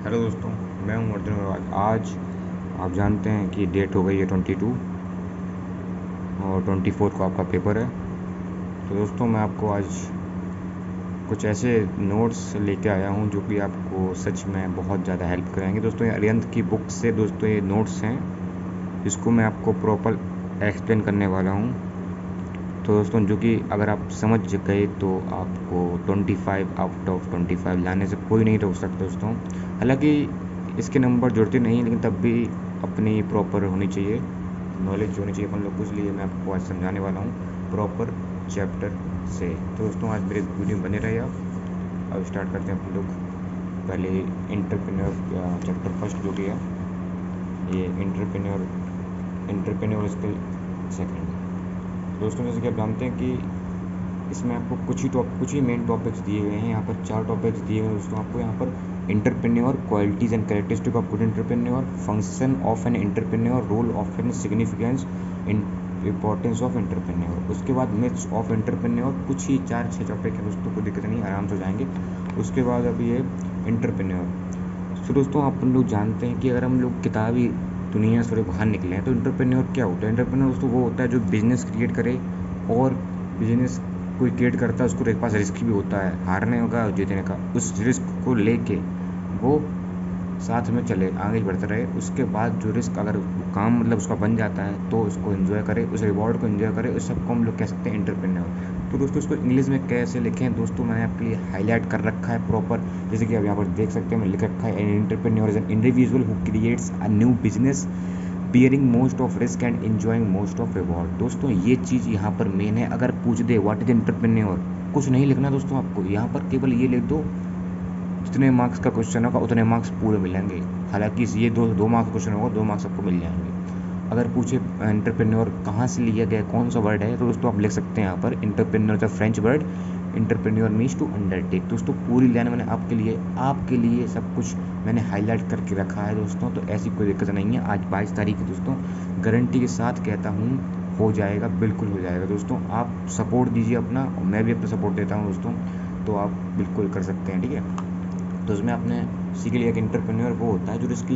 Hello दोस्तों, मैं हूं अर्जुन अग्रवाल। आज आप जानते हैं कि डेट हो गई है 22 और 24 को आपका पेपर है। तो दोस्तों मैं आपको आज कुछ ऐसे नोट्स लेके आया हूं जो कि आपको सच में बहुत ज़्यादा हेल्प करेंगे। दोस्तों ये अरिहंत की बुक से दोस्तों ये नोट्स हैं, इसको मैं आपको प्रॉपर एक्सप्लेन करने वाला हूं। तो दोस्तों जो कि अगर आप समझ गए तो आपको 25 आउट ऑफ 25 लाने से कोई नहीं रोक सकता दोस्तों। हालांकि इसके नंबर जुड़ते नहीं, लेकिन तब भी अपनी प्रॉपर होनी चाहिए, नॉलेज होनी चाहिए अपन लोग को। इसलिए मैं आपको आज समझाने वाला हूँ प्रॉपर चैप्टर से। तो दोस्तों आज मेरे वीडियो बने रहे आप। अब स्टार्ट करते हैं अपन लोग। पहले इंटरप्रेन्योर चैप्टर फर्स्ट जो कि है ये इंटरप्रेन्योर स्किल सेकेंड। दोस्तों जैसे कि आप जानते हैं कि इसमें आपको कुछ ही मेन टॉपिक्स दिए हुए हैं। यहाँ पर 4 टॉपिक्स दिए हुए हैं दोस्तों आपको। यहाँ पर entrepreneur, qualities and characteristic of good entrepreneur, function of an entrepreneur, role of an significance, importance of entrepreneur. उसके बाद मिथ्स ऑफ इंटरप्रेन्योर। कुछ ही 4-6 टॉपिक है दोस्तों, कोई दिक्कत नहीं, आराम से हो जाएंगे। उसके बाद अभी है इंटरप्रेन्योर। तो दोस्तों आप लोग जानते हैं कि अगर हम लोग किताबी दुनिया से थोड़े बाहर निकले हैं तो इंटरप्रेन्योर क्या होता है। इंटरप्रेन्योर दोस्तों वो होता है जो बिजनेस क्रिएट करे, और बिजनेस कोई क्रिएट करता है उसको एक पास रिस्क भी होता है, हारने का जीतने का। उस रिस्क को लेके वो साथ में चले, आगे बढ़ते रहे। उसके बाद जो रिस्क अगर काम मतलब उसका बन जाता है तो उसको एंजॉय करे, उस रिवॉर्ड को एंजॉय करे। उस सबको हम लोग कह सकते हैं इंटरप्रेन्योर। तो दोस्तों इसको इंग्लिश में कैसे लिखें दोस्तों, मैंने आपके लिए हाईलाइट कर रखा है प्रॉपर। जैसे कि आप यहाँ पर देख सकते हैं, मैं लिख रखा है an entrepreneur is an individual who creates a new business bearing most of risk and enjoying most of reward. दोस्तों ये चीज़ यहाँ पर मेन है। अगर पूछ दे व्हाट इज एंटरप्रेन्योर, कुछ नहीं लिखना दोस्तों आपको, यहाँ पर केवल ये लिख दो, जितने मार्क्स का क्वेश्चन होगा उतने मार्क्स पूरे मिलेंगे। हालांकि ये दो मार्क्स का क्वेश्चन होगा, 2 मार्क्स आपको मिल जाएंगे। अगर पूछे एंटरप्रेन्योर कहाँ से लिया गया, कौन सा वर्ड है, तो दोस्तों आप लिख सकते हैं यहाँ पर entrepreneur the French word entrepreneur means to undertake. दोस्तों पूरी लाइन मैंने आपके लिए सब कुछ मैंने हाईलाइट करके रखा है दोस्तों। तो ऐसी कोई दिक्कत नहीं है। आज 22 तारीख है दोस्तों, गारंटी के साथ कहता हूँ हो जाएगा, बिल्कुल हो जाएगा दोस्तों। आप सपोर्ट दीजिए अपना, और मैं भी अपना सपोर्ट देता हूँ दोस्तों। तो आप बिल्कुल कर सकते हैं, ठीक है। तो उसमें आपने सीख लिया कि इंटरप्रेन्योर वो होता है जो रिस्क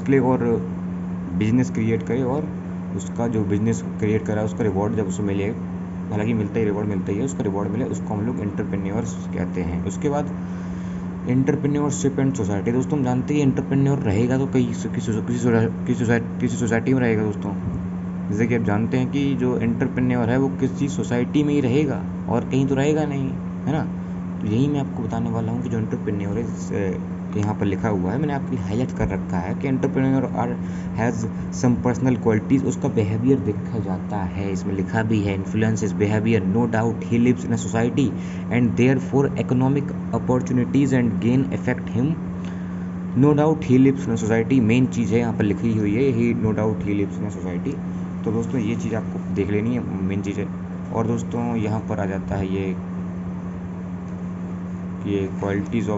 ले और बिजनेस क्रिएट करे, और उसका जो बिजनेस क्रिएट करा उसका रिवॉर्ड जब उसे मिले, हालांकि मिलता ही रिवॉर्ड मिलता ही है, उसका रिवॉर्ड मिले, उसको हम लोग इंटरप्रेन्योर्स कहते हैं। उसके बाद इंटरप्रेन्योरशिप एंड सोसाइटी। दोस्तों हम जानते हैं इंटरप्रेन्योर रहेगा तो किसी सोसाइटी में रहेगा दोस्तों। जैसे कि आप जानते हैं कि जो इंटरप्रेन्योर है वो किसी सोसाइटी में ही रहेगा और कहीं तो रहेगा नहीं, है ना। तो यही मैं आपको बताने वाला हूँ कि जो एंटरप्रेन्योर है, यहाँ पर लिखा हुआ है, मैंने आपके लिए हाईलाइट कर रखा है कि entrepreneur are has some personal qualities. उसका बिहेवियर देखा जाता है, इसमें लिखा भी है influence his behaviour. No doubt he lives in a society and therefore economic opportunities and gain affect him. No doubt he lives in a society, main चीज़ है यहाँ पर लिखी हुई है, he no doubt he lives in a society. तो दोस्तों ये चीज़ आपको देख लेनी है, मेन चीज़ है। और दोस्तों यहाँ पर आ जाता है ये qualities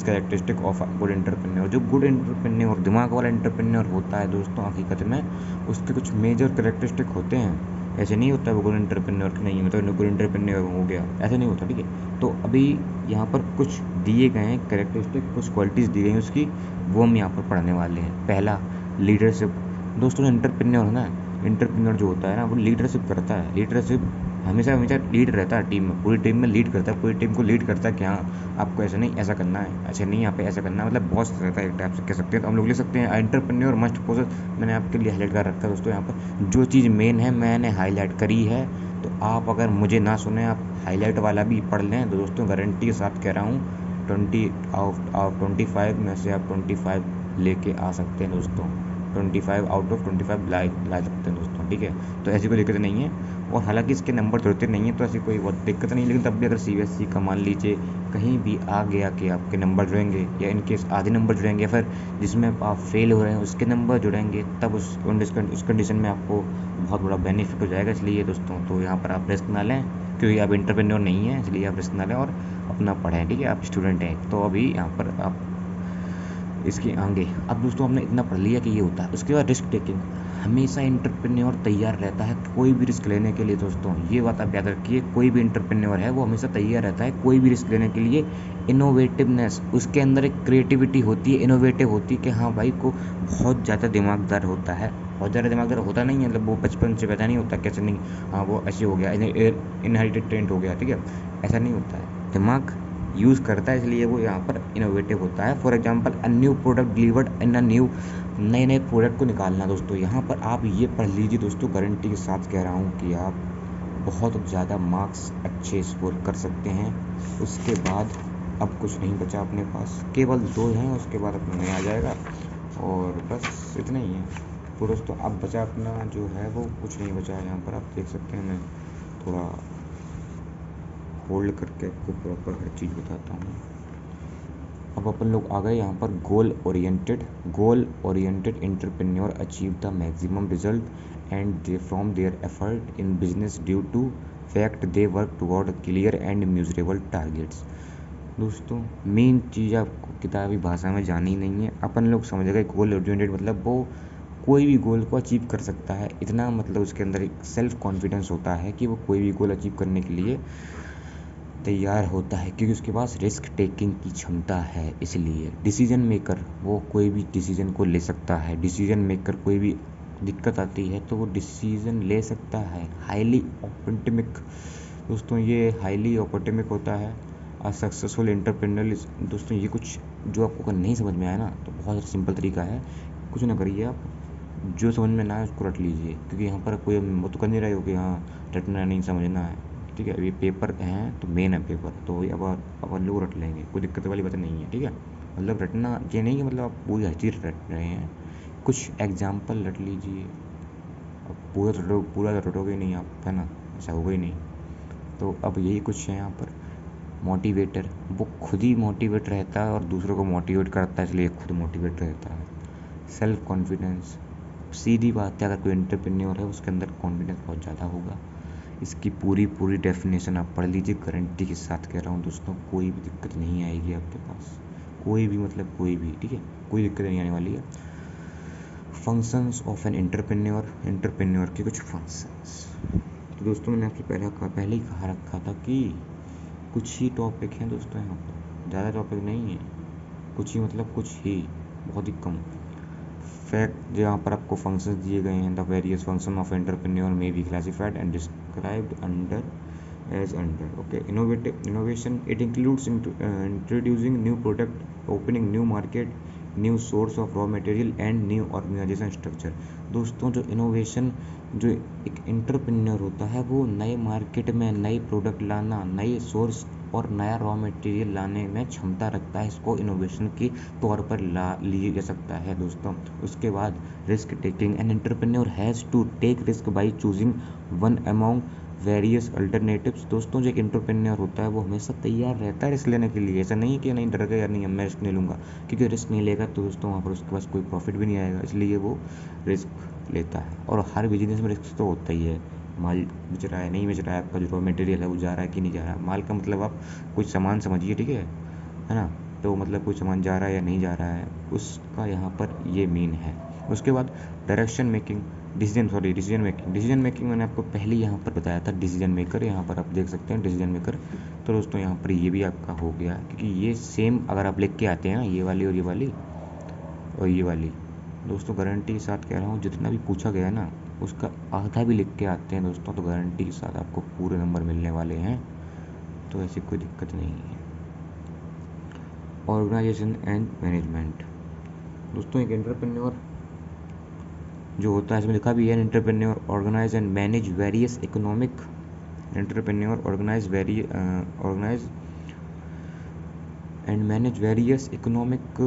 characteristic of good entrepreneur. जो गुड एंटरप्रेन्योर, दिमाग वाला एंटरप्रेन्योर होता है दोस्तों, हकीकत में उसके कुछ मेजर कैरेक्टरिस्टिक होते हैं। ऐसे नहीं होता वो गुड एंटरप्रेन्योर की नहीं मतलब गुड एंटरप्रेन्योर हो गया, ऐसे नहीं होता, ठीक है। तो अभी यहाँ पर कुछ दिए गए हैं कैरेक्टरिस्टिक, कुछ क्वालिटीज़ दी गई हैं उसकी, वो हम यहाँ पर पढ़ने वाले हैं। पहला, लीडरशिप। दोस्तों एंटरप्रेन्योर है ना, एंटरप्रेन्योर जो होता है ना वो लीडरशिप करता है। लीडरशिप हमेशा हमेशा लीड रहता है टीम में, पूरी टीम में लीड करता है, पूरी टीम को लीड करता है कि हाँ आपको ऐसा नहीं ऐसा करना है, ऐसे नहीं यहाँ पे ऐसा करना है, मतलब बॉस रहता है एक टाइप से कह सकते हैं। तो हम लोग लिख सकते हैं एंटरप्रेन्योर मस्ट पोजेस। मैंने आपके लिए हाईलाइट कर रखा है दोस्तों, यहाँ पर जो चीज़ मेन है मैंने हाईलाइट करी है। तो आप अगर मुझे ना सुने, आप हाईलाइट वाला भी पढ़ लें, तो दोस्तों गारंटी के साथ कह रहा हूँ 20 आउट 25 में से आप 25 लेके आ सकते हैं दोस्तों। 25 आउट ऑफ 25 ला सकते हैं दोस्तों, ठीक है। तो ऐसी कोई दिक्कत नहीं है। और हालांकि इसके नंबर जुड़ते नहीं हैं तो ऐसी कोई बहुत दिक्कत नहीं, लेकिन तब भी अगर CBSE का मान लीजिए कहीं भी आ गया कि आपके नंबर जुड़ेंगे, या इनकेस आधे नंबर जुड़ेंगे, या फिर जिसमें आप फेल हो रहे हैं उसके नंबर जुड़ेंगे, तब उस कंडीशन में आपको बहुत बड़ा बेनिफिट हो जाएगा। इसलिए दोस्तों तो यहाँ पर आप रिस्क ना लें, क्योंकि आप इंटरप्रेन्योर नहीं हैं, इसलिए आप रिस्क ना लें और अपना पढ़ें, ठीक है। आप स्टूडेंट हैं तो अभी यहाँ पर आप इसके आगे, अब दोस्तों हमने इतना पढ़ लिया कि ये होता है। उसके बाद रिस्क टेकिंग। हमेशा एंटरप्रेन्योर तैयार रहता है कोई भी रिस्क लेने के लिए। दोस्तों ये बात आप याद रखिए, कोई भी एंटरप्रेन्योर है वो हमेशा तैयार रहता है कोई भी रिस्क लेने के लिए। इनोवेटिवनेस, उसके अंदर एक क्रिएटिविटी होती है, इनोवेटिव होती है कि हाँ भाई को बहुत ज़्यादा दिमागदार होता है। बहुत ज़्यादा दिमागदार होता नहीं है, मतलब वो बचपन से पैदा नहीं होता, कैसे नहीं, हाँ वो ऐसे हो गया, इनहेरिटेड टेलेंट हो गया, ठीक है, ऐसा नहीं होता है। दिमाग यूज़ करता है, इसलिए वो यहाँ पर इनोवेटिव होता है। For example a new product delivered in a new, नए नए प्रोडक्ट को निकालना। दोस्तों यहाँ पर आप ये पढ़ लीजिए दोस्तों, गारंटी के साथ कह रहा हूँ कि आप बहुत ज़्यादा मार्क्स अच्छे स्कोर कर सकते हैं। उसके बाद अब कुछ नहीं बचा अपने पास, केवल 2 हैं, उसके बाद अपने आ जाएगा और बस इतना ही है। तो दोस्तों अब बचा अपना जो है वो कुछ नहीं बचा है। यहाँ पर आप देख सकते हैं, मैं थोड़ा होल्ड करके आपको प्रॉपर हर चीज़ बताता हूँ। अब अपन लोग आ गए यहाँ पर goal oriented entrepreneur achieve the maximum result and they from their effort in business due to fact they work toward clear and measurable targets. दोस्तों मेन चीज़ आपको किताबी भाषा में जानी नहीं है, अपन लोग समझ गए गोल ओरिएंटेड मतलब वो कोई भी गोल को अचीव कर सकता है, इतना मतलब उसके अंदर एक सेल्फ कॉन्फिडेंस होता है कि वो कोई भी गोल अचीव करने के लिए तैयार होता है, क्योंकि उसके पास रिस्क टेकिंग की क्षमता है। इसलिए डिसीजन मेकर, वो कोई भी डिसीजन को ले सकता है। डिसीजन मेकर, कोई भी दिक्कत आती है तो वो डिसीजन ले सकता है। हाईली ऑप्टिमिक, दोस्तों ये हाईली ऑप्टिमिक होता है। अ सक्सेसफुल एंटरप्रेन्योर, दोस्तों ये कुछ जो आपको अगर नहीं समझ में आया ना तो बहुत सिंपल तरीका है, कुछ ना करिए आप, जो समझ में ना आए उसको रट लीजिए, क्योंकि यहाँ पर कोई वो तो कर नहीं रहे हो कि हाँ रटना नहीं समझना है, ठीक है। ये पेपर हैं तो मेन है पेपर, तो अब अपन लोग रट लेंगे, कोई दिक्कत वाली बात नहीं है, ठीक है। मतलब रटना ये नहीं कि मतलब आप पूरी हर चीज़ रट रहे हैं, कुछ एग्जाम्पल रट लीजिए। अब पूरा तो रटोगे नहीं आप, है ना, ऐसा होगा ही नहीं। तो अब यही कुछ है यहाँ पर। मोटिवेटर, वो खुद ही मोटिवेट रहता है और दूसरों को मोटिवेट करता है, इसलिए खुद मोटिवेट रहता है। सेल्फ कॉन्फिडेंस, सीधी बात है, अगर कोई एंटरप्रेन्योर है उसके अंदर कॉन्फिडेंस बहुत ज़्यादा होगा। इसकी पूरी डेफिनेशन आप पढ़ लीजिए, गारंटी के साथ कह रहा हूँ दोस्तों, कोई भी दिक्कत नहीं आएगी आपके पास, कोई भी मतलब कोई भी, ठीक है, कोई दिक्कत नहीं आने वाली है। फंक्शंस ऑफ एन एंटरप्रेन्योर के कुछ फंक्शंस। तो दोस्तों मैंने आपसे पहले ही कहा रखा था कि कुछ ही टॉपिक हैं दोस्तों, यहाँ पर ज़्यादा टॉपिक नहीं है, कुछ ही मतलब कुछ ही, बहुत ही कम फैक्ट। जो यहाँ पर आपको फंक्शंस दिए गए हैं, the various function of entrepreneur में be classified and described under as under, okay. Innovation, it includes introducing new product, opening new market, new source of raw material and new organisation structure. दोस्तों जो innovation, जो एक entrepreneur होता है वो नए market में नए प्रोडक्ट लाना, नए सोर्स और नया रॉ मटेरियल लाने में क्षमता रखता है, इसको इनोवेशन के तौर पर लिया जा सकता है दोस्तों। उसके बाद risk taking, an entrepreneur has to take risk by choosing one among various alternatives. दोस्तों जो एक एंटरप्रेन्योर होता है वो हमेशा तैयार रहता है रिस्क लेने के लिए, ऐसा नहीं है कि नहीं डर गया नहीं मैं रिस्क नहीं लूँगा, क्योंकि रिस्क नहीं लेगा तो दोस्तों वहाँ पर उसके पास कोई प्रॉफिट भी नहीं आएगा, इसलिए वो रिस्क लेता है। और हर बिजनेस में रिस्क तो होता ही है, माल बेच रहा है नहीं बेच रहा है, आपका जो रॉ मटेरियल है वो जा रहा है कि नहीं जा रहा है, माल का मतलब आप कुछ सामान समझिए, ठीक है ना, तो मतलब कुछ सामान जा रहा है या नहीं जा रहा है, उसका यहाँ पर ये मीन है। उसके बाद डायरेक्शन मेकिंग, डिसीजन मेकिंग मैंने आपको पहले यहाँ पर बताया था, डिसीजन मेकर, यहाँ पर आप देख सकते हैं डिसीजन मेकर। तो दोस्तों यहाँ पर ये भी आपका हो गया, क्योंकि ये सेम अगर आप लिख के आते हैं ना, ये वाली और ये वाली और ये वाली, दोस्तों गारंटी के साथ कह रहा हूँ जितना भी पूछा गया ना उसका आधा भी लिख के आते हैं दोस्तों, तो गारंटी के साथ आपको पूरे नंबर मिलने वाले हैं, तो ऐसी कोई दिक्कत नहीं है। ऑर्गेनाइजेशन एंड मैनेजमेंट, दोस्तों एक एंटरप्रेन्योर जो होता है, इसमें लिखा भी है, entrepreneur organise and manage various economic, entrepreneur organise and manage various economic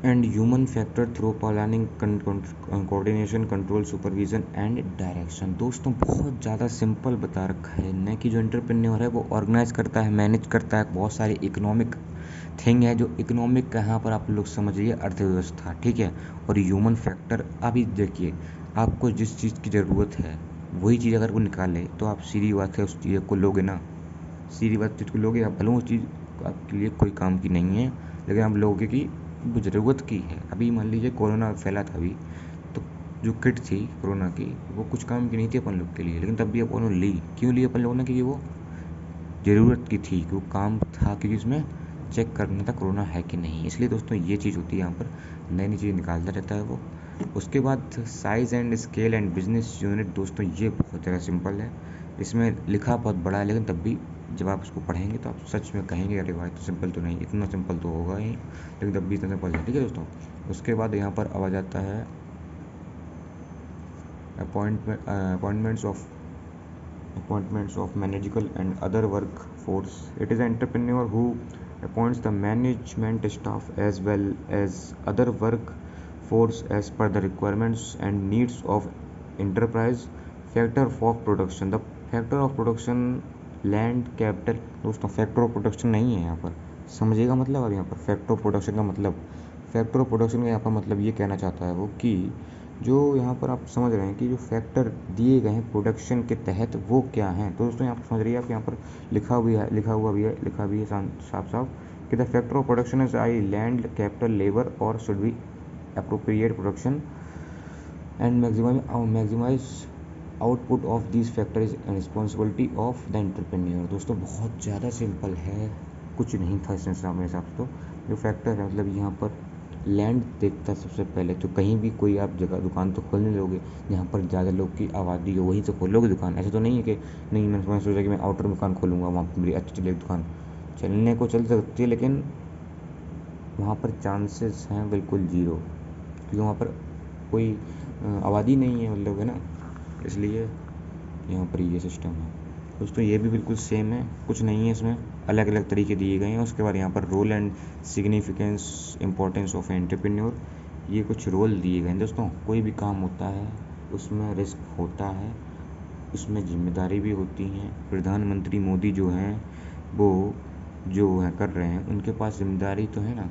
and human factor through planning, coordination, control, supervision and direction. दोस्तों बहुत ज़्यादा सिंपल बता रखा है न, कि जो एंटरप्रेन्योर है वो ऑर्गेनाइज करता है, मैनेज करता है, बहुत सारी इकोनॉमिक थिंग है, जो इकोनॉमिक यहाँ पर आप लोग समझिए अर्थव्यवस्था, ठीक है। और ह्यूमन फैक्टर, अभी देखिए आपको जिस चीज़ की ज़रूरत है वही चीज़ अगर वो निकाले तो आप सीधी बात है उस चीज़ को लोगे ना, सीधी बात चीज़ को लोगे आप, भले उस चीज़ आपके लिए कोई काम की नहीं है, लेकिन आप लोगे कि वो ज़रूरत की है। अभी मान लीजिए कोरोना फैला था अभी, तो जो किट थी कोरोना की वो कुछ काम की नहीं थी अपन लोग के लिए, लेकिन तब भी अपन लोग ली। क्यों ली अपन लोगों ने? क्योंकि वो ज़रूरत की थी, कि वो काम था, क्योंकि उसमें चेक करना था कोरोना है कि नहीं। इसलिए दोस्तों ये चीज़ होती है, यहाँ पर नई नई चीज़ निकालता रहता है वो। उसके बाद size and scale and business unit, दोस्तों ये बहुत ज़्यादा सिंपल है। इसमें लिखा बहुत बड़ा है, लेकिन तब भी जब आप उसको पढ़ेंगे तो आप सच में कहेंगे अरे भाई तो सिंपल तो नहीं, इतना सिंपल तो होगा ही, लेकिन तब भी इतना सिंपल है। ठीक है दोस्तों। उसके बाद यहाँ पर आ जाता है appointments of manageable and other workforce. It is an entrepreneur who appoints the management staff as well as other workforce as per the requirements and needs of enterprise. Factor of production, the factor of production land capital, दोस्तों factor of production नहीं है यहाँ पर, समझिएगा मतलब। अब यहाँ पर फैक्टर ऑफ प्रोडक्शन का मतलब, फैक्टर ऑफ प्रोडक्शन का यहाँ पर मतलब ये कहना चाहता है वो कि जो यहाँ पर आप समझ रहे हैं कि जो फैक्टर दिए गए हैं प्रोडक्शन के तहत वो क्या हैं। तो दोस्तों यहाँ पर समझ रही है आप, यहाँ पर लिखा भी है साफ साफ कि the factor of production is I land capital labour और should be appropriate production and maximise output of this factor is responsibility of the entrepreneur. दोस्तों बहुत ज़्यादा सिंपल है, कुछ नहीं था इसमें मेरे हिसाब से। तो जो फैक्टर है मतलब यहाँ पर लैंड देखता है सबसे पहले, तो कहीं भी कोई आप जगह दुकान तो खोलने लोगे जहाँ पर ज़्यादा लोग की आबादी हो, वहीं से खोलोगे दुकान। ऐसा तो नहीं है कि नहीं, मैंने सोचा कि मैं आउटर दुकान खोलूँगा, वहाँ पर मेरी अच्छी चलेगी दुकान। चलने को चल सकती है, लेकिन वहाँ पर चांसेस हैं बिल्कुल ज़ीरो, क्योंकि वहाँ पर कोई आबादी नहीं है मतलब, है ना। इसलिए यहाँ पर ये सिस्टम है दोस्तों। ये भी बिल्कुल सेम है, कुछ नहीं है इसमें, अलग अलग तरीके दिए गए हैं। उसके बाद यहाँ पर role and significance importance of entrepreneur, ये कुछ रोल दिए गए हैं दोस्तों। कोई भी काम होता है उसमें रिस्क होता है, उसमें जिम्मेदारी भी होती हैं। प्रधानमंत्री मोदी जो हैं वो जो है कर रहे हैं, उनके पास जिम्मेदारी तो है ना,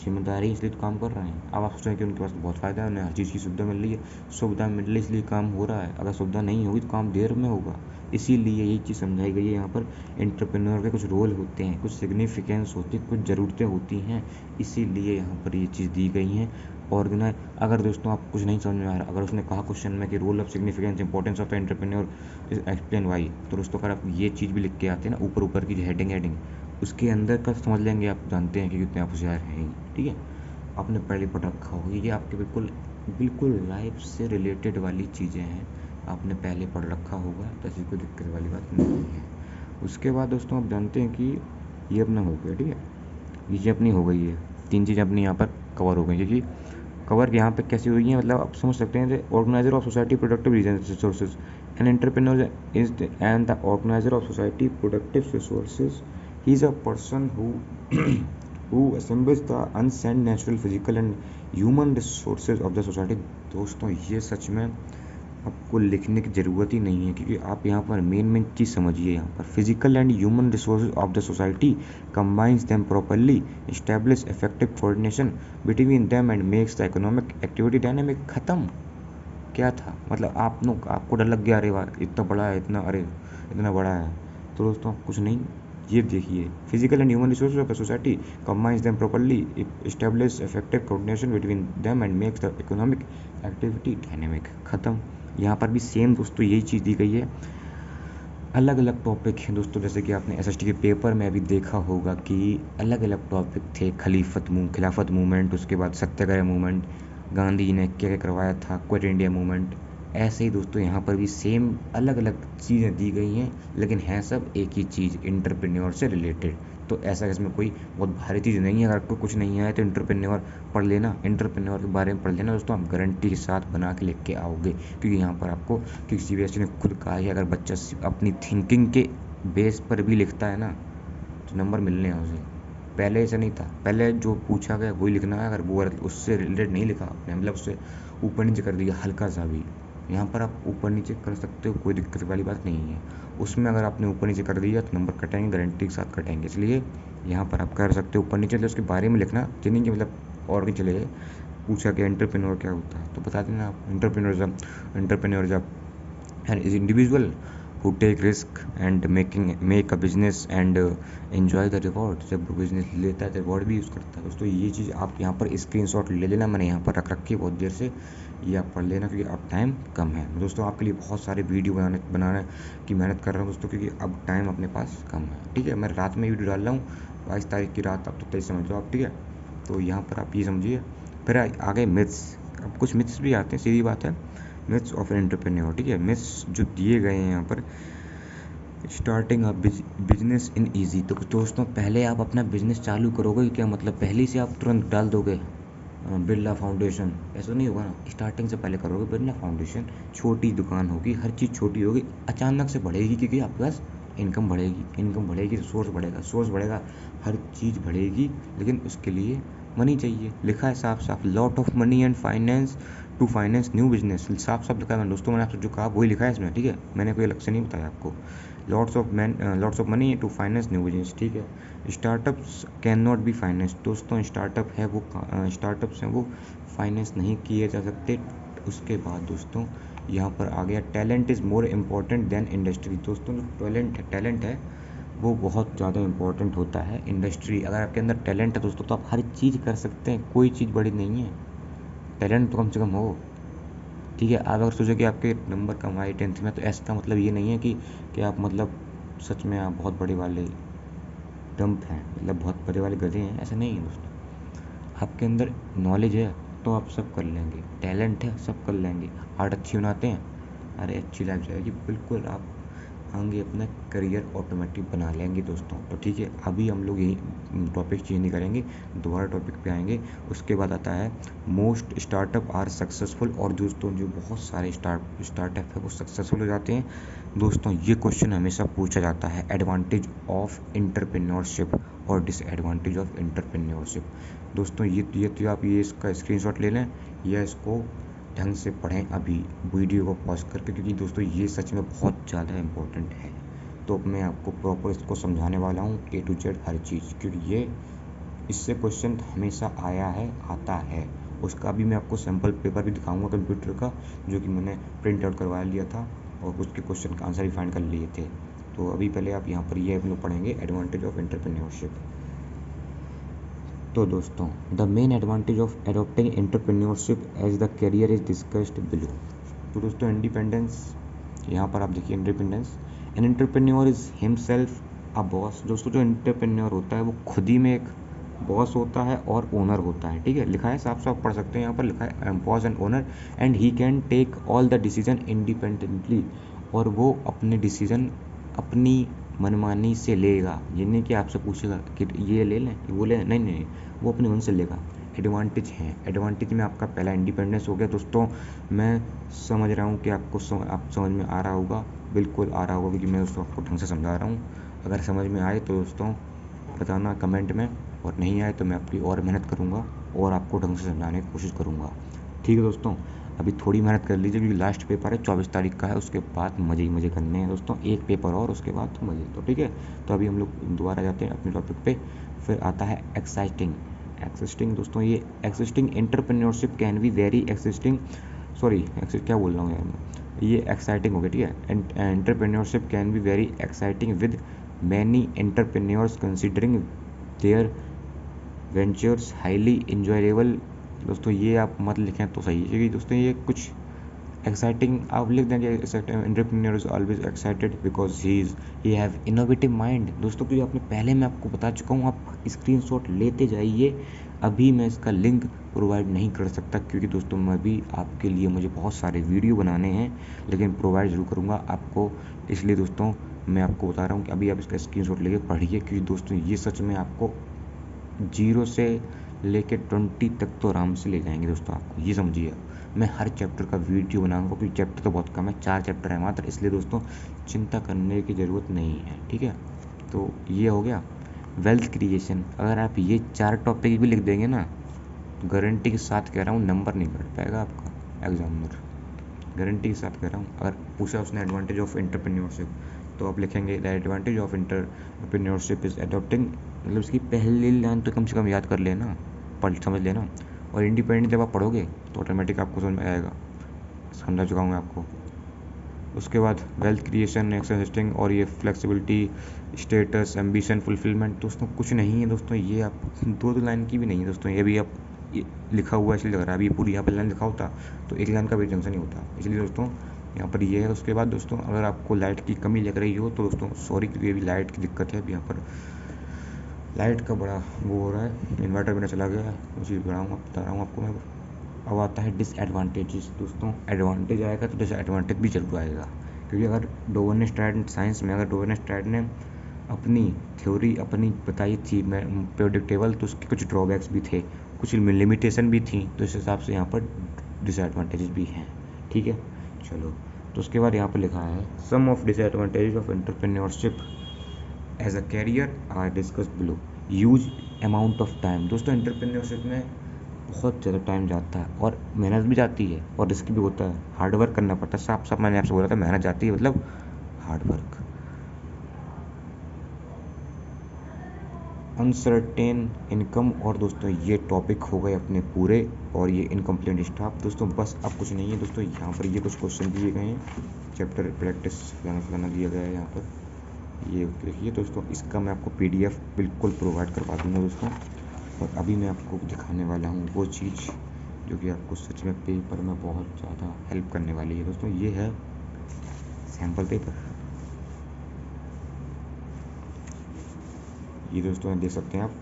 जिम्मेदारी इसलिए तो काम कर रहे हैं। अब आप सोच रहे हैं कि उनके पास बहुत फ़ायदा है, उन्हें हर चीज़ की सुविधा मिल रही है, सुविधा मिल रही है इसलिए काम हो रहा है। अगर सुविधा नहीं होगी तो काम देर में होगा। इसीलिए यही चीज़ समझाई गई है यहाँ पर। एंटरप्रेन्योर के कुछ रोल होते हैं, कुछ सिग्निफिकेंस होती है, कुछ ज़रूरतें होती हैं, इसीलिए यहाँ पर ये चीज़ दी गई हैं। ऑर्गेनाइज, अगर दोस्तों आप कुछ नहीं समझ में आ रहा, अगर उसने कहा क्वेश्चन में कि role of significance importance of entrepreneur is explain why, तो दोस्तों अगर आप ये चीज़ भी लिख के आते हैं ना, ऊपर ऊपर की जो हेडिंग उसके अंदर का समझ लेंगे, आप जानते हैं कि कितने आप होशियार हैं। ठीक है, आपने पहले पढ़ रखा होगा, ये आपके बिल्कुल बिल्कुल लाइफ से रिलेटेड वाली चीज़ें हैं, आपने पहले पढ़ रखा होगा, तो ऐसी कोई दिक्कत वाली बात नहीं है। उसके बाद दोस्तों आप जानते हैं कि ये अपना हो गया। ठीक है, ये चीज़ अपनी हो गई है, तीन चीज़ें अपनी यहाँ पर कवर हो गई। क्योंकि कवर यहाँ पे कैसी हुई है, मतलब आप समझ सकते हैं organiser of society productive resources N entrepreneur is and the organiser of society productive resources, he is a person who assembles the unseen natural physical and human resources of the society। दोस्तों ये सच में आपको लिखने की ज़रूरत ही नहीं है, क्योंकि आप यहाँ पर मेन चीज़ समझिए। यहाँ पर physical and human resources of the society combines them properly, establish effective coordination between them and makes the economic activity dynamic. ख़त्म। क्या था मतलब, आपको डर लग गया, अरे वाह इतना बड़ा है, इतना बड़ा है। तो दोस्तों कुछ नहीं, ये देखिए, physical and human resources of the society combines them properly, establish effective coordination between them and makes the economic activity dynamic. ख़त्म। यहाँ पर भी सेम दोस्तों यही चीज़ दी गई है। अलग अलग टॉपिक हैं दोस्तों, जैसे कि आपने एसएसटी के पेपर में अभी देखा होगा कि अलग अलग टॉपिक थे। खिलाफत मूवमेंट, उसके बाद सत्याग्रह मूवमेंट, गांधी जी ने क्या क्या करवाया था, क्विट इंडिया मूवमेंट। ऐसे ही दोस्तों यहाँ पर भी सेम अलग अलग चीज़ें दी गई हैं, लेकिन हैं सब एक ही चीज़, एंटरप्रेन्योर से रिलेटेड। तो ऐसा इसमें कोई बहुत भारी चीज़ नहीं है। अगर आपको कुछ नहीं आए तो एंटरप्रेन्योर पढ़ लेना, एंटरप्रेन्योर के बारे में पढ़ लेना दोस्तों, आप गारंटी के साथ बना के लिख के आओगे। क्योंकि यहाँ पर आपको, क्योंकि सीबीएसई ने खुद कहा है अगर बच्चा अपनी थिंकिंग के बेस पर भी लिखता है ना तो नंबर मिलने हैं उसे। पहले ऐसा नहीं था, पहले जो पूछा गया वही लिखना है। अगर वो उससे रिलेटेड नहीं लिखा आपने, मतलब उससे ऊपर नीचे कर दिया हल्का सा भी, यहाँ पर आप ऊपर नीचे कर सकते हो, कोई दिक्कत वाली बात नहीं है। उसमें अगर आपने ऊपर नीचे कर दिया तो नंबर कटेंगे, गारंटी के साथ कटेंगे। इसलिए यहाँ पर आप कर सकते हो ऊपर नीचे, तो उसके बारे में लिखना जिन्हीं के मतलब और भी चले। पूछा कि एंटरप्रेन्योर क्या होता है तो बता देना आप, entrepreneurism is individual who take risk and make a business and enjoy the reward. जब वो बिजनेस लेता है तो रिवॉर्ड भी यूज़ करता है। दोस्तों ये चीज़ आप यहाँ पर स्क्रीनशॉट ले लेना, मैंने यहाँ पर रख रखी है बहुत देर से, ये आप पढ़ लेना क्योंकि अब टाइम कम है। दोस्तों आपके लिए बहुत सारे वीडियो बनाने की मेहनत कर रहा हूँ दोस्तों, क्योंकि अब टाइम अपने पास कम है। ठीक है, मैं रात में वीडियो डाल रहा हूँ, 22 तारीख की रात, आप तो 23 समझ लो आप। ठीक है, तो यहाँ पर आप ये समझिए। फिर आगे मिथ्स, अब कुछ मिथ्स भी आते हैं, सीधी बात है, मिथ्स ऑफ एंटरप्रेन्योर। ठीक है, मिथ्स जो दिए गए हैं यहाँ पर, starting a business in easy. तो दोस्तों पहले आप अपना बिजनेस चालू करोगे क्या मतलब पहले से आप तुरंत डाल दोगे बिरला फाउंडेशन, ऐसा नहीं होगा ना। स्टार्टिंग से पहले करोगे बिरला फाउंडेशन, छोटी दुकान होगी, हर चीज़ छोटी होगी, अचानक से बढ़ेगी क्योंकि आपके पास इनकम बढ़ेगी तो सोर्स बढ़ेगा, हर चीज़ बढ़ेगी। लेकिन उसके लिए मनी चाहिए, लिखा है साफ साफ, lot of money and finance to finance new business, साफ साफ लिखा है। दोस्तों मैंने आपसे जो कहा वही लिखा है इसमें। ठीक है, मैंने कोई अलग से नहीं बताया आपको। Lots of money to finance new business. ठीक है, startups can not be finance. दोस्तों स्टार्टअप है वो स्टार्टअप्स हैं वो फाइनेंस नहीं किए जा सकते। उसके बाद दोस्तों यहाँ पर आ गया, talent is more important than industry. दोस्तों जो टैलेंट है वो बहुत ज़्यादा इम्पॉर्टेंट होता है इंडस्ट्री। अगर आपके अंदर टैलेंट है दोस्तों तो आप हर चीज़ कर सकते हैं, कोई चीज़ बड़ी नहीं है, टैलेंट तो कम से कम हो। ठीक है, आप अगर सोचो कि आपके नंबर कम आए 10th में, तो ऐसा मतलब ये नहीं है कि आप मतलब सच में आप बहुत बड़े वाले डंप हैं, मतलब बहुत बड़े वाले गधे हैं, ऐसा नहीं है दोस्तों। आपके अंदर नॉलेज है तो आप सब कर लेंगे, टैलेंट है सब कर लेंगे। आर्ट अच्छी बनाते हैं, अरे अच्छी लाइफ जाएगी बिल्कुल, आप आगे अपना करियर ऑटोमेटिक बना लेंगे दोस्तों। तो ठीक है, अभी हम लोग यही टॉपिक चेंज नहीं करेंगे, दोबारा टॉपिक पे आएंगे। उसके बाद आता है मोस्ट स्टार्टअप आर सक्सेसफुल। और दोस्तों जो बहुत सारे स्टार्टअप है वो सक्सेसफुल हो जाते हैं। दोस्तों ये क्वेश्चन हमेशा पूछा जाता है, एडवांटेज ऑफ एंटरप्रेन्योरशिप और डिसएडवांटेज ऑफ एंटरप्रेन्योरशिप। दोस्तों ये तो आप ये इसका स्क्रीनशॉट ले लें या इसको ढंग से पढ़ें अभी वीडियो को पॉज करके, क्योंकि दोस्तों ये सच में बहुत ज़्यादा इम्पोर्टेंट है। तो मैं आपको प्रॉपर इसको समझाने वाला हूँ A to Z हर चीज़, क्योंकि ये इससे क्वेश्चन हमेशा आता है। उसका भी मैं आपको सैम्पल पेपर भी दिखाऊंगा कंप्यूटर का, जो कि मैंने प्रिंट आउट करवा लिया था और उसके क्वेश्चन का आंसर भी फाइंड कर लिए थे। तो अभी पहले आप यहाँ पर ये हम लोग पढ़ेंगे एडवांटेज ऑफ एंटरप्रेन्योरशिप। तो दोस्तों the main advantage of adopting entrepreneurship as the career is discussed below. तो दोस्तों इंडिपेंडेंस, यहाँ पर आप देखिए independence, an entrepreneur is himself a boss. दोस्तों जो एंटरप्रेन्योर होता है वो खुद ही में एक बॉस होता है और ओनर होता है। ठीक है, लिखा है साफ साफ पढ़ सकते हैं, यहाँ पर लिखा है boss and owner, and he can take all the decision independently. और वो अपने डिसीजन अपनी मनमानी से लेगा, ये नहीं कि आपसे पूछेगा कि ये ले लें वो ले लें, नहीं, वो अपने मन से लेगा। एडवांटेज हैं, एडवांटेज में आपका पहला इंडिपेंडेंस हो गया। दोस्तों मैं समझ रहा हूँ कि आपको आप समझ में आ रहा होगा, बिल्कुल आ रहा होगा, क्योंकि मैं उसको आपको ढंग से समझा रहा हूँ। अगर समझ में आए तो दोस्तों बताना कमेंट में, और नहीं आए तो मैं आपकी और मेहनत करूँगा और आपको ढंग से समझाने की कोशिश करूँगा। ठीक है दोस्तों, अभी थोड़ी मेहनत कर लीजिए क्योंकि लास्ट पेपर है 24 तारीख का है, उसके बाद मज़े ही मज़े करने हैं दोस्तों, एक पेपर और उसके बाद तो मज़े। तो ठीक है, तो अभी हम लोग दोबारा जाते हैं अपने टॉपिक पे। फिर आता है एक्सिस्टिंग। दोस्तों ये existing entrepreneurship can be very क्या बोल रहा हूँ यार मैं, ये एक्साइटिंग हो गया। ठीक है, entrepreneurship can be very exciting with many entrepreneurs considering there ventures highly enjoyable. दोस्तों ये आप मत लिखें तो सही है, क्योंकि दोस्तों ये कुछ एक्साइटिंग आप लिख देंगे, entrepreneur is always excited because he have innovative mind. दोस्तों क्योंकि आपने पहले मैं आपको बता चुका हूँ, आप स्क्रीनशॉट लेते जाइए। अभी मैं इसका लिंक प्रोवाइड नहीं कर सकता क्योंकि दोस्तों मैं भी आपके लिए मुझे बहुत सारे वीडियो बनाने हैं, लेकिन प्रोवाइड ज़रूर करूँगा आपको। इसलिए दोस्तों मैं आपको बता रहा हूँ कि अभी आप इसका स्क्रीनशॉट लेके पढ़िए, क्योंकि दोस्तों ये सच में आपको 0 से लेके 20 तक तो आराम से ले जाएंगे दोस्तों आपको, ये समझिए। मैं हर चैप्टर का वीडियो बनाऊंगा क्योंकि चैप्टर तो बहुत कम है, 4 चैप्टर है मात्र, इसलिए दोस्तों चिंता करने की ज़रूरत नहीं है। ठीक है, तो ये हो गया वेल्थ क्रिएशन। अगर आप ये 4 टॉपिक भी लिख देंगे ना, तो गारंटी के साथ कह रहा हूँ नंबर नहीं घट पाएगा आपका एग्जाम में, गारंटी के साथ कह रहा हूँ। अगर पूछा उसने एडवांटेज ऑफ एंटरप्रेन्योरशिप, तो आप लिखेंगे the advantage of entrepreneurship is adopting, मतलब इसकी पहली लाइन तो कम से कम याद कर लेना, पढ़ समझ लेना। और इंडिपेंडेंट जब आप पढ़ोगे तो ऑटोमेटिक आपको समझ में आएगा, समझा चुका हूँ मैं आपको। उसके बाद वेल्थ क्रिएशन, एक्सटेंडिंग और ये फ्लेक्सिबिलिटी, स्टेटस, एम्बिशन, फुलफिलमेंट। दोस्तों कुछ नहीं है दोस्तों, ये आप दो लाइन की भी नहीं है दोस्तों, ये भी आप ये लिखा हुआ इसलिए लग रहा है। अभी पूरी यहाँ पर लाइन लिखा होता तो एक लाइन का भी टेंशन नहीं होता, इसलिए दोस्तों यहाँ पर ये है। उसके बाद दोस्तों अगर आपको लाइट की कमी लग रही हो तो दोस्तों सॉरी, क्योंकि अभी लाइट की दिक्कत है। अभी यहाँ पर लाइट का बड़ा वो हो रहा है, इन्वर्टर बिना चला गया है, उसी बता रहा हूँ आपको मैं। अब आता है डिसएडवांटेजेस। दोस्तों एडवांटेज आएगा तो डिसएडवांटेज भी जरूर आएगा, क्योंकि अगर डोवर्नस्टाइड साइंस में अगर डोवर्नस्टाइड ने अपनी थ्योरी अपनी बताई थी प्रेडिक्टेबल, तो उसके कुछ ड्रॉबैक्स भी थे, कुछ लिमिटेशन भी थी, तो इस हिसाब से यहाँ पर डिसएडवांटेजेस भी हैं। ठीक है, चलो। तो उसके बाद यहाँ पर लिखा है some of disadvantages of entrepreneurship as a career are discuss below. Use amount of time. दोस्तों एंटरप्रेन्योरशिप में बहुत ज़्यादा टाइम जाता है और मेहनत भी जाती है और रिस्क भी होता है, हार्ड वर्क करना पड़ता है। साफ साफ मैंने आपसे बोला था, मेहनत जाती है मतलब हार्ड वर्क। Uncertain income. और दोस्तों ये टॉपिक हो गए अपने पूरे, और ये इनकम्प्लीट स्टाफ। दोस्तों बस अब कुछ नहीं है दोस्तों, यहाँ पर ये कुछ क्वेश्चन दिए गए हैं, चैप्टर प्रैक्टिस फलाना दिया गया है यहाँ पर, ये देखिए दोस्तों। इसका मैं आपको PDF बिल्कुल प्रोवाइड करवा दूँगा दोस्तों। और अभी मैं आपको दिखाने वाला हूँ वो चीज़ जो कि आपको सच में पेपर में बहुत ज़्यादा हेल्प करने वाली है दोस्तों। ये है सैम्पल पेपर। ये दोस्तों आप देख सकते हैं आप,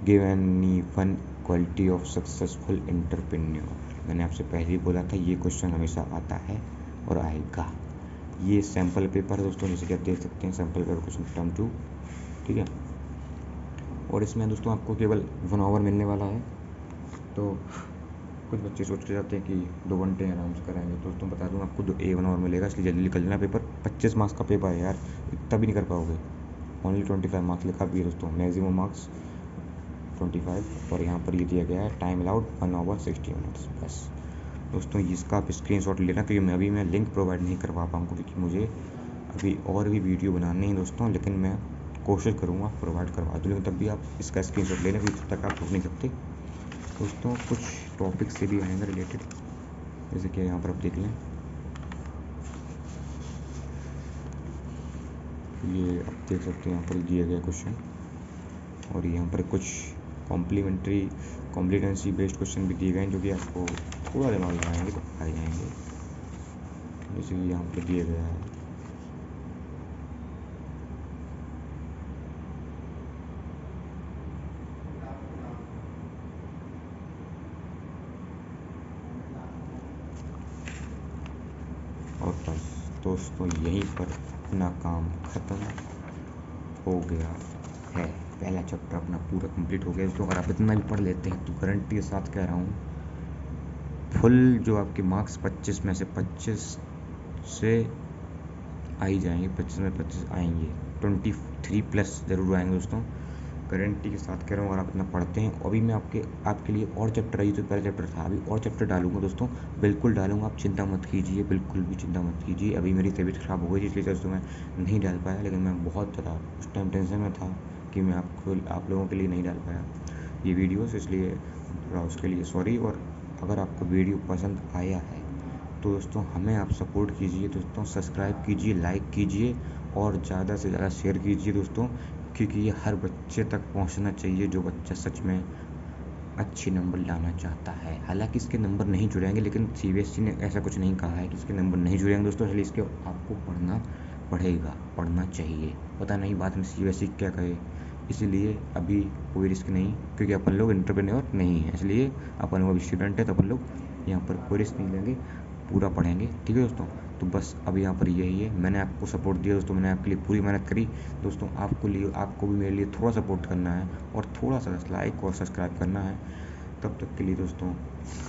give any one quality of successful entrepreneur. मैंने आपसे पहले ही बोला था ये क्वेश्चन हमेशा आता है और आएगा। ये सैम्पल पेपर है दोस्तों, जैसे कि आप देख सकते हैं सैम्पल पेपर क्वेश्चन टर्म 2। ठीक है, और इसमें दोस्तों आपको केवल 1 आवर मिलने वाला है। तो कुछ बच्चे सोच रहे जाते हैं कि 2 घंटे आराम से कराएंगे। दोस्तों बता दूँ आपको 1 आवर मिलेगा, इसलिए जल्दी निकल लेना। पेपर 25 मार्क्स का पेपर है यार, इतना भी नहीं कर पाओगे। ओनली 25 मार्क्स लिखा भी है दोस्तों, मैक्सिमम मार्क्स 25। और यहाँ पर ये दिया गया है टाइम अलाउड 1 आवर 60 मिनट्स बस। दोस्तों इसका आप स्क्रीनशॉट लेना, क्योंकि मैं लिंक प्रोवाइड नहीं करवा पाऊँगा, क्योंकि मुझे अभी और भी वीडियो बनानी है दोस्तों। लेकिन मैं कोशिश करूँगा प्रोवाइड करवा दूँ, लेकिन तब भी आप इसका स्क्रीनशॉट लेना, क्योंकि तब तक आप रुक नहीं सकते दोस्तों। कुछ टॉपिक से भी आएंगे रिलेटेड, जैसे कि यहाँ पर आप देख लें, ये आप देख सकते हैं यहाँ पर दिया गया क्वेश्चन। और यहाँ पर कुछ कॉम्प्लिटेंसी बेस्ड क्वेश्चन भी दिए गए हैं, जो कि आपको थोड़ा दिमाग लगाएंगे तो आ जाएंगे। जैसे कि यहाँ पर दिया गया है और बस दोस्तों यहीं पर अपना काम ख़त्म हो गया है। पहला चैप्टर अपना पूरा कंप्लीट हो गया दोस्तों। अगर आप इतना भी पढ़ लेते हैं तो गारंटी के साथ कह रहा हूँ, फुल जो आपके मार्क्स 25 में से 25 से आ ही जाएंगे, 25 में 25 आएंगे, 23 प्लस ज़रूर आएंगे दोस्तों, गारंटी के साथ कह रहा हूँ। अगर आप इतना पढ़ते हैं, अभी मैं आपके लिए और चैप्टर आई, तो पहला चैप्टर था, अभी और चैप्टर डालूंगा दोस्तों, बिल्कुल डालूंगा, आप चिंता मत कीजिए, बिल्कुल भी चिंता मत कीजिए। अभी मेरी तबीयत ख़राब हो गई थी, इसलिए दोस्तों मैं नहीं डाल पाया, लेकिन मैं बहुत ज़्यादा उस टाइम टेंशन में था कि मैं आप लोगों के लिए नहीं डाल पाया ये वीडियोस, इसलिए थोड़ा उसके लिए सॉरी। और अगर आपको वीडियो पसंद आया है तो दोस्तों हमें आप सपोर्ट कीजिए दोस्तों, सब्सक्राइब कीजिए, लाइक कीजिए और ज़्यादा से ज़्यादा शेयर कीजिए दोस्तों, क्योंकि ये हर बच्चे तक पहुंचना चाहिए जो बच्चा सच में अच्छे नंबर लाना चाहता है। हालांकि इसके नंबर नहीं जुड़ेंगे, लेकिन CBSE ने ऐसा कुछ नहीं कहा है कि इसके नंबर नहीं जुड़ेंगे दोस्तों, इसलिए इसके आपको पढ़ना पड़ेगा, पढ़ना चाहिए। पता नहीं बाद में CBSE क्या कहे, इसलिए अभी कोई रिस्क नहीं, क्योंकि अपन लोग एंटरप्रेन्योर नहीं हैं, इसलिए अपन लोग अभी स्टूडेंट है, तो अपन लोग यहाँ पर कोई रिस्क नहीं लेंगे, पूरा पढ़ेंगे। ठीक है दोस्तों, तो बस अभी यहाँ पर यही है, मैंने आपको सपोर्ट दिया दोस्तों, मैंने आपके लिए पूरी मेहनत करी दोस्तों। आपको भी मेरे लिए थोड़ा सपोर्ट करना है और थोड़ा सा लाइक और सब्सक्राइब करना है। तब तक के लिए दोस्तों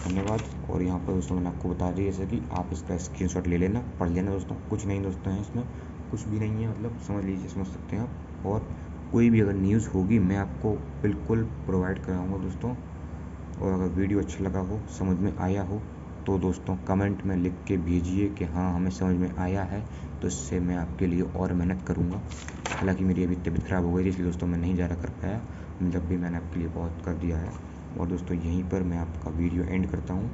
धन्यवाद। और यहाँ पर दोस्तों मैंने आपको बता दिया जैसे कि आप इसका स्क्रीनशॉट ले लेना, पढ़ लेना दोस्तों। कुछ नहीं दोस्तों है इसमें, कुछ भी नहीं है, मतलब समझ लीजिए, समझ सकते हैं आप। और कोई भी अगर न्यूज़ होगी मैं आपको बिल्कुल प्रोवाइड कराऊँगा दोस्तों। और अगर वीडियो अच्छा लगा हो, समझ में आया हो, तो दोस्तों कमेंट में लिख के भेजिए कि हाँ हमें समझ में आया है, तो इससे मैं आपके लिए और मेहनत करूँगा। हालांकि मेरी अभी तबीयत ख़राब हो गई थी, इसलिए दोस्तों मैं नहीं ज़्यादा कर पाया, मतलब भी मैंने आपके लिए बहुत कर दिया है। और दोस्तों यहीं पर मैं आपका वीडियो एंड करता हूँ।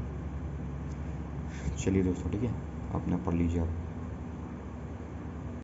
चलिए दोस्तों, ठीक है। अपना पढ़ लीजिए आप।